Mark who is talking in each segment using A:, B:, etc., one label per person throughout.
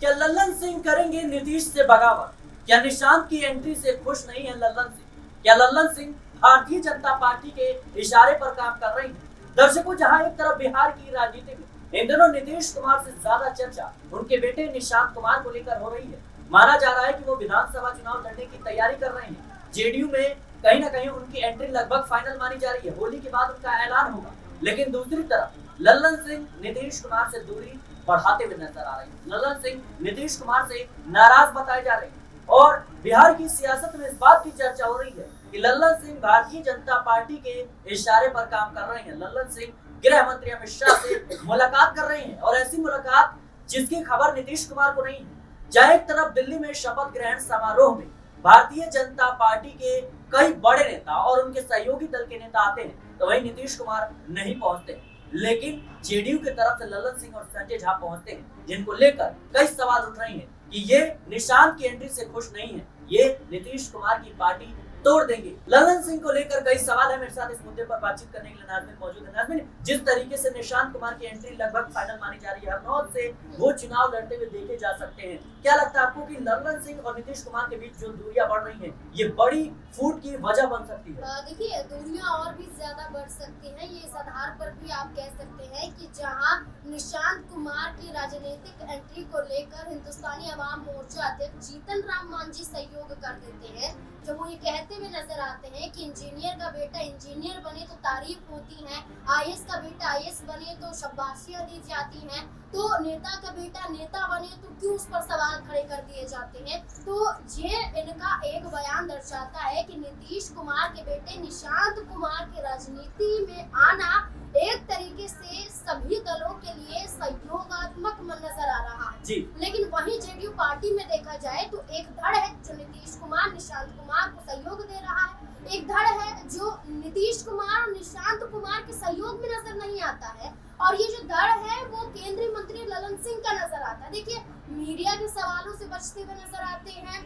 A: क्या लल्लन सिंह करेंगे नीतीश से बगावत? क्या निशांत की एंट्री से खुश नहीं है लल्लन सिंह? क्या लल्लन सिंह भारतीय जनता पार्टी के इशारे पर काम कर रही है? दर्शकों, जहां एक तरफ बिहार की राजनीति में इन दिनों नीतीश कुमार से ज्यादा चर्चा उनके बेटे निशांत कुमार को लेकर हो रही है। माना जा रहा है कि वो विधानसभा चुनाव लड़ने की तैयारी कर रहे हैं। जेडीयू में कहीं ना कहीं उनकी एंट्री लगभग फाइनल मानी जा रही है। होली के बाद उनका ऐलान होगा। लेकिन दूसरी तरफ लल्लन सिंह नीतीश कुमार से दूरी बढ़ाते हुए नजर आ रहे हैं। लल्लन सिंह नीतीश कुमार से नाराज बताए जा रहे हैं और बिहार की सियासत में इस बात की चर्चा हो रही है कि लल्लन सिंह भारतीय जनता पार्टी के इशारे पर काम कर रहे हैं। लल्लन सिंह गृह मंत्री अमित शाह से मुलाकात कर रहे हैं और ऐसी मुलाकात जिसकी खबर नीतीश कुमार को नहीं है। जहां एक तरफ दिल्ली में शपथ ग्रहण समारोह में भारतीय जनता पार्टी के कई बड़े नेता और उनके सहयोगी दल के नेता आते हैं, तो वहीं नीतीश कुमार नहीं पहुंचते। लेकिन जेडीयू की तरफ से लल्लन सिंह और संजय झा पहुंचते हैं, जिनको लेकर कई सवाल उठ रहे हैं कि ये निशांत की एंट्री से खुश नहीं है, ये नीतीश कुमार की पार्टी तोड़ देंगे। लल्लन सिंह को लेकर कई सवाल है। मेरे साथ इस मुद्दे पर बातचीत करने के लिए नाज़मीन मौजूद है। नाज़मीन, जिस तरीके से निशांत कुमार की एंट्री लगभग फाइनल मानी जा रही है, हरनौत से वो चुनाव लड़ते हुए देखे जा सकते हैं, क्या लगता है आपको कि लल्लन सिंह और नीतीश कुमार के बीच जो दूरियां बढ़ रही हैं, ये बड़ी फूट की वजह बन सकती है?
B: देखिए, दूरियां और भी ज्यादा बढ़ सकती हैं। ये इस आधार पर भी आप कह सकते हैं कि जहां निशांत कुमार की राजनीतिक एंट्री को लेकर हिंदुस्तानी अवाम मोर्चा अध्यक्ष जीतन राम मांझी सहयोग कर देते हैं, जब वो ये कहते हुए नजर आते हैं कि इंजीनियर का बेटा इंजीनियर बने तो तारीफ होती है, आईएएस का बेटा आईएएस बने तो शाबाशियां दी जाती हैं, तो नेता का बेटा नेता बने तो क्यों उस पर सवाल खड़े कर दिए जाते हैं। तो ये इनका एक बयान दर्शाता है कि नीतीश कुमार के बेटे निशांत कुमार की राजनीति में आना एक तरीके से सभी दलों के लिए सहयोगात्मक नजर आ रहा है। लेकिन वहीं जेडीयू पार्टी में देखा जाए तो एक धड़ है जो नीतीश कुमार निशांत कुमार को सहयोग दे रहा है, एक धड़ है जो नीतीश कुमार और निशांत कुमार के सहयोग में नजर नहीं आता है, और ये जो धड़ है वो केंद्रीय मंत्री लल्लन सिंह का नजर आता है। देखिए, मीडिया के सवालों से बचते हुए नजर आते हैं,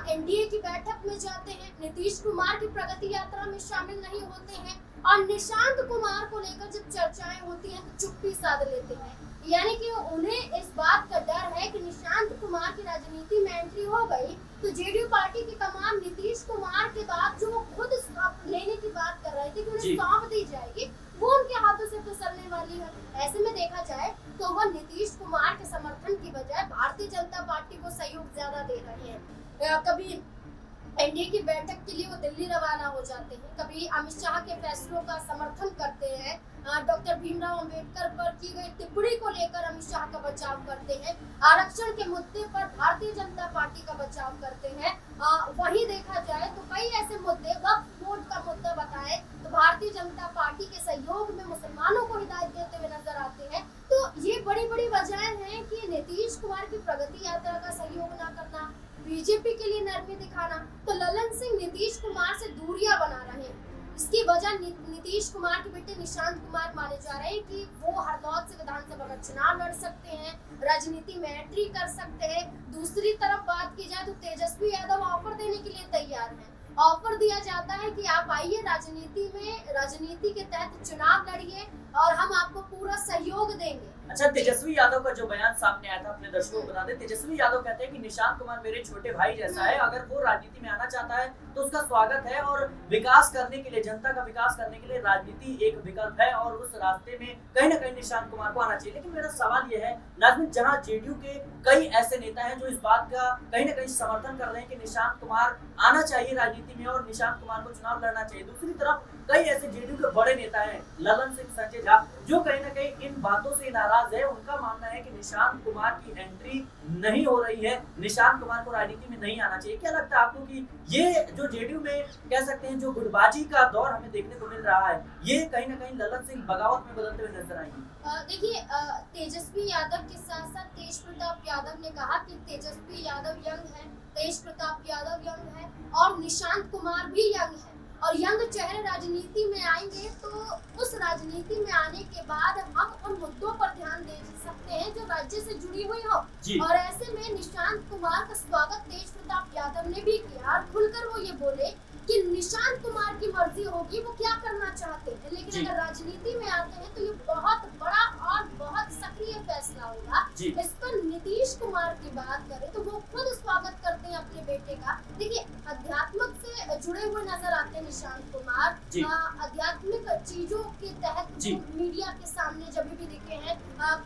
B: एनडीए की बैठक में जाते हैं, नीतीश कुमार की प्रगति यात्रा में शामिल नहीं होते हैं, और निशांत कुमार को लेकर जब चर्चाएं होती हैं तो चुप्पी साध लेते हैं। यानी कि उन्हें इस बात का डर है कि निशांत कुमार की राजनीति में एंट्री हो गई तो जेडीयू पार्टी की कमान नीतीश कुमार के बाद जो वो खुद लेने की बात कर रहे थे कि उन्हें सौंप दी जाएगी, वो उनके हाथों से फिसलने वाली है। ऐसे में देखा जाए तो वह नीतीश कुमार के समर्थन की बजाय भारतीय जनता पार्टी को सहयोग ज्यादा दे रहे हैं। कभी एनडीए की बैठक के लिए वो दिल्ली रवाना हो जाते हैं, कभी अमित शाह के फैसलों का समर्थन करते हैं, डॉक्टर भीमराव अंबेडकर पर की गई टिप्पणी को लेकर अमित शाह का बचाव करते हैं, आरक्षण के मुद्दे पर भारतीय जनता पार्टी का बचाव करते हैं। वहीं देखा जाए तो कई ऐसे मुद्दे, वक्फ बोर्ड का मुद्दा बताएं तो भारतीय जनता पार्टी के सहयोग में मुसलमानों को हिदायत देते हुए नजर आते हैं। तो ये बड़ी बड़ी वजहें हैं कि नीतीश कुमार की प्रगति यात्रा का सहयोग न करना, बीजेपी के लिए नरमी दिखाना। तो लल्लन सिंह नीतीश कुमार से दूरियां बना रहे हैं। इसकी वजह नीतीश कुमार के बेटे निशांत कुमार माने जा रहे हैं कि वो हरनौत से विधानसभा का चुनाव लड़ सकते हैं, राजनीति में एंट्री कर सकते हैं। दूसरी तरफ बात की जाए तो तेजस्वी यादव ऑफर देने के लिए तैयार हैं। ऑफर दिया जाता है कि आप आइए राजनीति में, राजनीति के तहत चुनाव लड़िए और हम आपको पूरा सहयोग देंगे।
A: अच्छा, तेजस्वी यादव का जो बयान सामने आया था, अपने दर्शकों को बता दें, तेजस्वी यादव कहते हैं कि निशांत कुमार मेरे छोटे भाई जैसा है, अगर वो राजनीति में आना चाहता है तो उसका स्वागत है, और विकास करने के लिए, जनता का विकास करने के लिए राजनीति एक विकल्प है और उस रास्ते में कहीं ना कहीं निशांत कुमार को आना चाहिए। लेकिन मेरा सवाल यह है नाज़मीन, जहां जेडीयू के कई ऐसे नेता हैं जो इस बात का कहीं ना कहीं समर्थन कर रहे हैं कि निशांत कुमार आना चाहिए राजनीति में और निशांत कुमार को चुनाव लड़ना चाहिए, दूसरी तरफ कई ऐसे जेडीयू के बड़े नेता हैं, लल्लन सिंह, संजय झा, जो कहीं ना कहीं इन बातों से नाराज है। उनका मानना है कि निशांत कुमार की एंट्री नहीं हो रही है, निशांत कुमार को राजनीति में नहीं आना चाहिए। क्या लगता है आपको कि ये जो जेडीयू में कह सकते हैं जो गुटबाजी का दौर हमें देखने को मिल रहा है, ये कहीं ना कहीं लल्लन सिंह बगावत में बदलते हुए नजर आएंगे?
B: देखिए, तेजस्वी यादव के साथ साथ तेज प्रताप यादव ने कहा कि तेजस्वी यादव यंग है, तेज प्रताप यादव यंग है और निशांत कुमार भी यंग है, और यंग चेहरे राजनीति में आएंगे तो उस राजनीति में आने के बाद हम उन मुद्दों पर ध्यान दे सकते हैं जो राज्य से जुड़ी हुई हो। और ऐसे में निशांत कुमार का स्वागत तेज प्रताप यादव ने भी किया और खुलकर वो ये बोले कि निशांत कुमार की मर्जी होगी वो क्या करना चाहते हैं, लेकिन
A: जी।
B: अगर राजनीति में आते हैं तो ये बहुत बड़ा और बहुत सक्रिय फैसला होगा।
A: जी।
B: इस पर नीतीश कुमार की बात करें तो वो खुद स्वागत करते हैं अपने बेटे का। देखिए, अध्यात्मक से जुड़े हुए नजर आते हैं निशांत कुमार।
A: जी।
B: आध्यात्मिक चीजों के तहत
A: जी।
B: मीडिया के सामने जब भी दिखे हैं,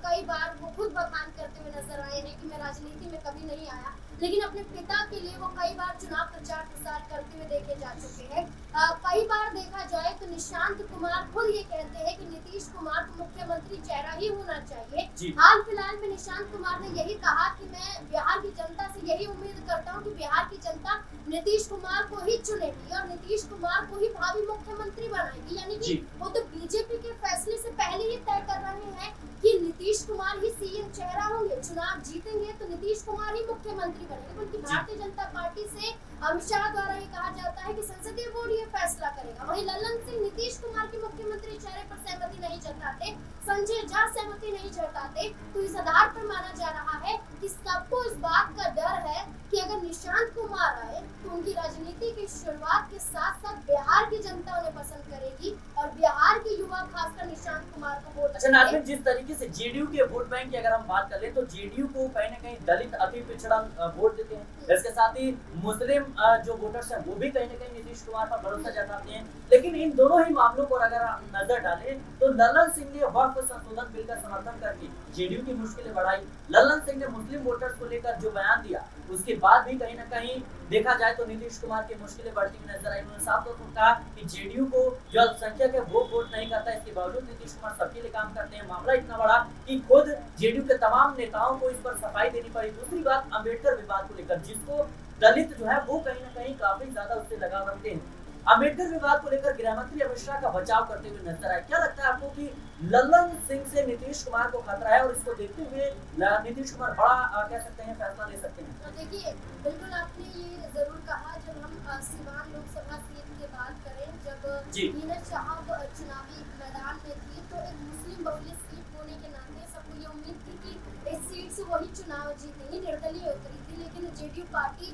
B: कई बार वो खुद बखान करते हुए नजर आए हैं कि मैं राजनीति में कभी नहीं आया, लेकिन अपने पिता के लिए वो कई बार चुनाव प्रचार प्रसार करते हुए देखे जा चुके हैं। कई बार देखा जाए तो निशांत कुमार खुद ये कहते हैं कि नीतीश कुमार को मुख्यमंत्री चेहरा ही होना चाहिए।
A: जी।
B: हाल फिलहाल में निशांत कुमार ने यही कहा कि मैं बिहार की जनता से यही उम्मीद करता हूं कि बिहार की जनता नीतीश कुमार को ही चुनेगी और नीतीश कुमार को ही भावी मुख्यमंत्री बनाएगी। यानी कि वो तो बीजेपी के फैसले से पहले ही तय कर रहे हैं कि नीतीश कुमार ही सीएम चेहरा होंगे, चुनाव जीतेंगे तो नीतीश कुमार ही मुख्यमंत्री बनेंगे। बल्कि भारतीय जनता पार्टी से अमित शाह द्वारा ये कहा जाता है कि संसदीय बोर्ड ये फैसला करेगा। वहीं लल्लन सिंह नीतीश कुमार के मुख्यमंत्री चेहरे पर सहमति नहीं जताते, संजय झा सहमति नहीं जताते, तो इस आधार पर माना जा रहा है कि सबको इस बात का डर है कि अगर निशांत कुमार आए तो उनकी राजनीति की शुरुआत के साथ साथ बिहार की जनता उन्हें पसंद करेगी और बिहार के युवा खासकर निशांत कुमार को वोट
A: अच्छा नाज़रीन, जिस तरीके से जेडीयू के वोट बैंक की अगर हम बात कर ले तो जेडीयू को कहीं ना कहीं दलित अति पिछड़ा वोट देते हैं। इसके साथ ही मुस्लिम जो वोटर्स हैं वो भी कहीं ना कहीं नीतीश कुमार पर भरोसा जताते हैं। लेकिन इन दोनों ही मामलों पर अगर हम नजर डालें तो लल्लन सिंह ने वक्फ संशोधन बिल का समर्थन करके जेडीयू की मुश्किलें बढ़ाई। लल्लन सिंह ने मुस्लिम वोटर्स को लेकर जो बयान दिया उसके बाद भी कहीं ना कहीं देखा जाए तो नीतीश कुमार की मुश्किलें बढ़ती हुई नजर आई। उन्होंने साफ तौर पर कहा कि जेडीयू को जो अल्पसंख्यक है वो वोट नहीं करता, इसके बावजूद नीतीश कुमार सबके लिए काम करते हैं। मामला इतना बड़ा कि खुद जेडीयू के तमाम नेताओं को इस पर सफाई देनी पड़ी। दूसरी बात अम्बेडकर विवाद को लेकर, जिसको दलित जो है वो कहीं ना कहीं काफी ज्यादा उससे लगाव रखते हैं। अम्बेडकर विवाद को लेकर गृह मंत्री अमित शाह का बचाव करते हुए नजर आए। क्या लगता है आपको कि लल्लन सिंह से नीतीश कुमार को खतरा है और इसको देखते हुए नीतीश कुमार बड़ा कह सकते हैं फैसला ले सकते हैं?
B: तो देखिए, बिल्कुल आपने ये जरूर कहा। जब हम सीवान लोकसभा सीट की बात करें, जब नीरज साहब चुनावी मैदान में थी तो एक मुस्लिम बहुल सीट होने के नाते सबको ये उम्मीद थी कि इस सीट से वही चुनाव जीतेंगे, निर्दलीय उतरी थी। लेकिन जेडीयू पार्टी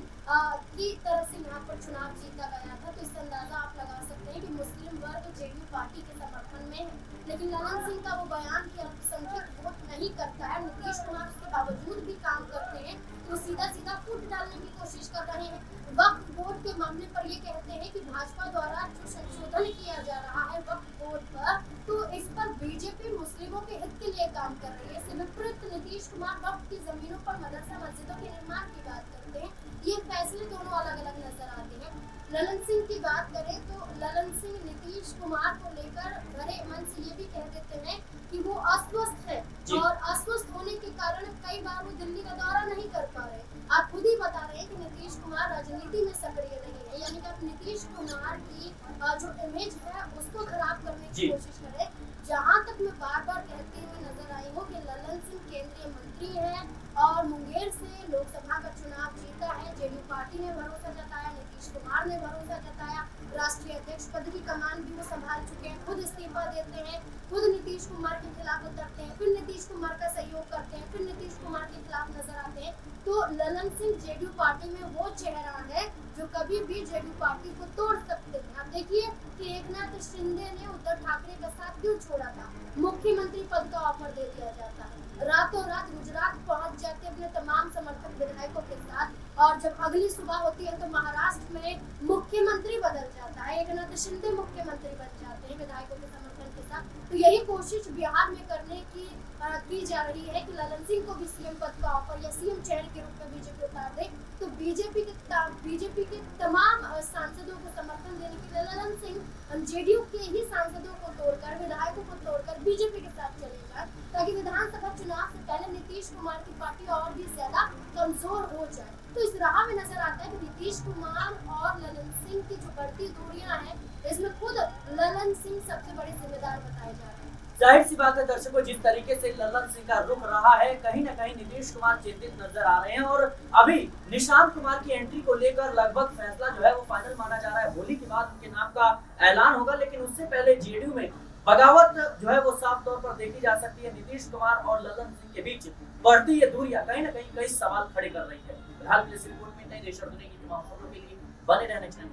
B: की तरफ से यहाँ पर चुनाव जीता गया था, तो इससे अंदाजा आप लगा सकते हैं कि मुस्लिम वर्ग जेडीयू पार्टी के समर्थन में है। लेकिन लल्लन सिंह का वो बयान कि अल्पसंख्यक वोट नहीं करता है, नीतीश कुमार उसके बावजूद भी काम करते हैं, तो सीधा सीधा फूट डालने की कोशिश कर रहे हैं। वक्फ बोर्ड के मामले पर ये कहते हैं कि भाजपा द्वारा जो संशोधन किया जा रहा है वक्फ बोर्ड पर, तो इस पर बीजेपी मुस्लिमों के हित के लिए काम कर रही है। इससे विपरीत नीतीश कुमार वक्फ की जमीनों पर मदरसा मस्जिदों के निर्माण की बात करते हैं। ये फैसले दोनों अलग अलग नजर आते हैं। लल्लन सिंह की बात करें तो लल्लन सिंह नीतीश कुमार को लेकर भरे मन से ये भी कह देते हैं कि वो अस्वस्थ है और अस्वस्थ होने के कारण कई बार वो दिल्ली का दौरा नहीं कर पा रहे। आप खुद ही बता रहे हैं कि नीतीश कुमार राजनीति में सक्रिय नहीं है, यानी कि आप नीतीश कुमार की जो इमेज है उसको खराब करने की कोशिश करें। जहां तक मैं बार बार कहती हुई नजर आई हूँ कि लल्लन सिंह केंद्रीय मंत्री हैं और मुंगेर से लोकसभा का चुनाव जीता है। जेडीयू पार्टी ने भरोसा जताया, नीतीश कुमार ने भरोसा जताया, राष्ट्रीय अध्यक्ष पद की कमान भी वो संभाल चुके हैं, खुद इस्तीफा देते हैं, खुद नीतीश कुमार के खिलाफ उतरते हैं, फिर नीतीश कुमार का सहयोग करते हैं, फिर नीतीश कुमार के खिलाफ नजर आते हैं। तो लल्लन सिंह जेडीयू पार्टी में वो चेहरा है जो कभी भी जेडीयू पार्टी को तोड़ सकते हैं। आप देखिए कि एकनाथ शिंदे ने उद्धव ठाकरे का साथ क्यों छोड़ा था, मुख्यमंत्री पद का ऑफर दे दिया जाता है, रातों रात गुजरात पहुंच जाते अपने तमाम समर्थक विधायकों के साथ, और जब अगली सुबह होती है तो महाराष्ट्र में मुख्यमंत्री बदल जाता है, एकनाथ शिंदे मुख्यमंत्री बन जाते हैं विधायकों के समर्थन के साथ। तो यही कोशिश बिहार में करने की जा रही है कि लल्लन सिंह को भी सीएम पद का ऑफर या सीएम चेहरे के रूप में बीजेपी उतार दे, तो बीजेपी के तमाम सांसदों को समर्थन देने के लिए लल्लन सिंह जेडीयू के ही सांसदों को तोड़कर, विधायकों को तोड़कर बीजेपी के साथ चले जाए, ताकि विधानसभा चुनाव से पहले नीतीश कुमार की पार्टी और भी ज्यादा कमजोर हो जाए। तो इस राह में नजर आता है कि नीतीश कुमार और लल्लन सिंह की जो बढ़ती दूरियां हैं, इसमें खुद लल्लन सिंह सबसे बड़े जिम्मेदार बताए जा रहे हैं।
A: जाहिर सी बात है दर्शकों, जिस तरीके से लल्लन सिंह का रुख रहा है, कहीं ना कहीं नीतीश कुमार चिंतित नजर आ रहे हैं और अभी निशांत कुमार की एंट्री को लेकर लगभग फैसला जो है वो फाइनल माना जा रहा है। होली के बाद उनके नाम का ऐलान होगा, लेकिन उससे पहले जेडीयू में बगावत जो है वो साफ तौर पर देखी जा सकती है। नीतीश कुमार और लल्लन सिंह के बीच बढ़ती ये दूरियां कहीं ना कई सवाल खड़े कर रही है। फिलहाल के लिए रिपोर्ट में नई देश और दुनिया की तमाम खबरों के लिए बने रहने चैनल